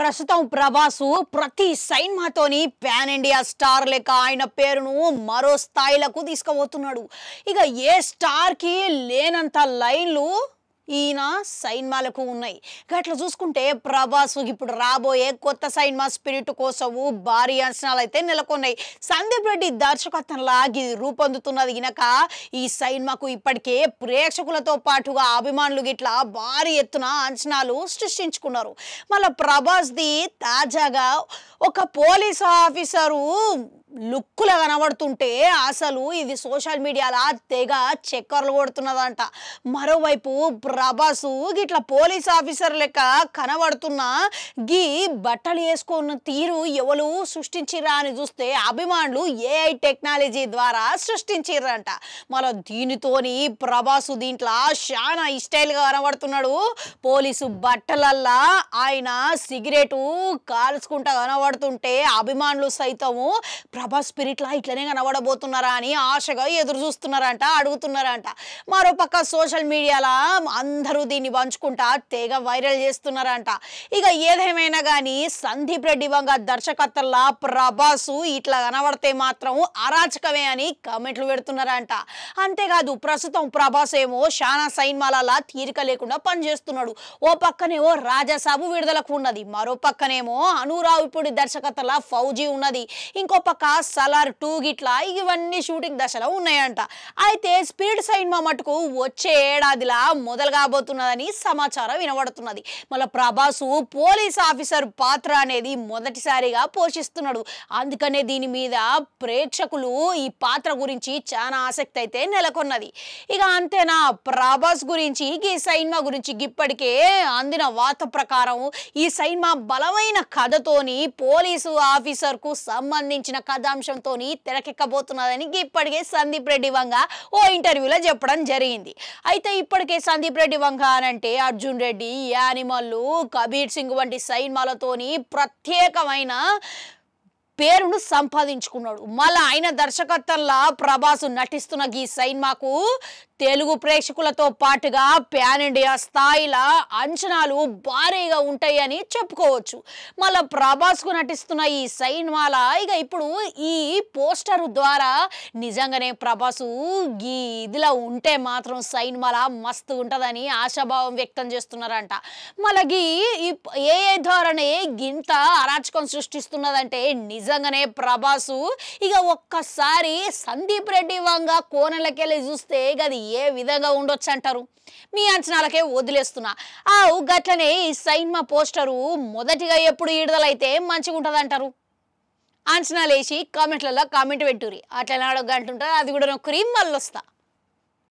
ప్రస్తుతం ప్రభాసు ప్రతి సినిమాతోని pan India star లెక్క ఆయన పేరును మరో స్థాయిలకు తీసుకుపోతున్నాడు. ఇక ఏ స్టార్ కి లేనంత లైన్లు ఈయన సినిమాలకు ఉన్నాయి. అట్లా చూసుకుంటే ప్రభాస్ ఇప్పుడు రాబోయే కొత్త సినిమా స్పిరిట్ కోసము భారీ అంచనాలు అయితే నెలకొన్నాయి. సందీప్ రెడ్డి దర్శకత్వంలో రూపొందుతున్నది గినక ఈ సినిమాకు ఇప్పటికే ప్రేక్షకులతో పాటుగా అభిమానులు గిట్లా భారీ ఎత్తున అంచనాలు సృష్టించుకున్నారు. మళ్ళీ ప్రభాస్ది తాజాగా ఒక పోలీస్ ఆఫీసరు లుక్కులా కనబడుతుంటే అసలు ఇది సోషల్ మీడియాలో తెగ చక్కర్లు కొడుతున్నదంట. మరోవైపు ప్రభాసు గిట్లా పోలీస్ ఆఫీసర్ లెక్క కనబడుతున్న గీ బట్టలు వేసుకున్న తీరు ఎవరు సృష్టించిర్రా అని చూస్తే అభిమానులు ఏఐ టెక్నాలజీ ద్వారా సృష్టించిర్రంట. మళ్ళీ దీనితోని ప్రభాసు దీంట్లో చాలా స్టైల్గా కనబడుతున్నాడు. పోలీసు బట్టలల్లా ఆయన సిగరెటు కాల్చుకుంటా కనబడుతుంటే అభిమానులు సైతము ప్రభాస్ స్పిరిట్ లా ఇట్లనే కనబడబోతున్నారా అని ఆశగా ఎదురు చూస్తున్నారంట, అడుగుతున్నారంట. మరోపక్క సోషల్ మీడియాలో అందరూ దీన్ని పంచుకుంటా తెగ వైరల్ చేస్తున్నారంట. ఇక ఏదేమైనా కానీ సందీప్ రెడ్డి వంగ దర్శకత్వంలో ప్రభాసు ఇట్లా కనబడితే మాత్రం అరాచకమే అని కామెంట్లు పెడుతున్నారంట. అంతేకాదు ప్రస్తుతం ప్రభాస్ ఏమో చాలా సినిమాల తీరిక లేకుండా పనిచేస్తున్నాడు. ఓ పక్కనేమో రాజాసాబు విడుదలకు ఉన్నది, మరో పక్కనేమో అనురావిపూడి దర్శకత్వంలో ఫౌజీ ఉన్నది, ఇంకో పక్క సలార్ 2 గిట్లా ఇవన్నీ షూటింగ్ దశలో ఉన్నాయంట. అయితే స్పిరిట్ సినిమా మటుకు వచ్చే ఏడాదిలా మొదలు కాబోతున్నదని సమాచారం వినబడుతున్నది. మళ్ళీ ప్రభాసు పోలీస్ ఆఫీసర్ పాత్ర అనేది మొదటిసారిగా పోషిస్తున్నాడు. అందుకనే దీని మీద ప్రేక్షకులు ఈ పాత్ర గురించి చాలా ఆసక్తి అయితే నెలకొన్నది. ఇక అంతేనా, ప్రభాస్ గురించి ఈ సినిమా గురించి ఇప్పటికే అందిన వార్త ప్రకారం ఈ సినిమా బలమైన కథతోని పోలీసు ఆఫీసర్ కు సంబంధించిన కథాంశంతో తెరకెక్కబోతున్నదని ఇప్పటికే సందీప్ రెడ్డి వంగ ఓ ఇంటర్వ్యూలో చెప్పడం జరిగింది. అయితే ఇప్పటికే సందీప్ రెడ్డి వంగ అనంటే అర్జున్ రెడ్డి, యానిమల్, కబీర్ సింగ్ వంటి సినిమాలతోని ప్రత్యేకమైన పేరును సంపాదించుకున్నాడు. మళ్ళీ ఆయన దర్శకత్వంలో ప్రభాసు నటిస్తున్న ఈ సినిమాకు తెలుగు ప్రేక్షకులతో పాటుగా పాన్ ఇండియా స్థాయిలో అంచనాలు భారీగా ఉంటాయని చెప్పుకోవచ్చు. మళ్ళీ ప్రభాస్కు నటిస్తున్న ఈ సినిమాల ఇక ఇప్పుడు ఈ పోస్టర్ ద్వారా నిజంగానే ప్రభాసు ఈ ఇదిలా ఉంటే మాత్రం సినిమాల మస్తు ఉంటుందని ఆశాభావం వ్యక్తం చేస్తున్నారంట. మళ్ళీ ఏ ధోరణి గింత అరాచకం సృష్టిస్తున్నదంటే నిజంగానే ప్రభాసు ఇక ఒక్కసారి సందీప్ రెడ్డి వంగ కోణలకెళ్ళి చూస్తే గది ఏ విధంగా ఉండొచ్చు అంటారు? మీ అంచనాలకే వదిలేస్తున్నా. గట్లనే ఈ సినిమా పోస్టరు మొదటిగా ఎప్పుడు విడుదలైతే మంచిగా ఉంటుంది అంటారు? అంచనాలు వేసి కామెంట్లలో కామెంట్ పెట్టుర్రి. అట్లా 4 గంటలు ఉంటుంది, అది కూడా నొక్కరి మళ్ళీ వస్తా.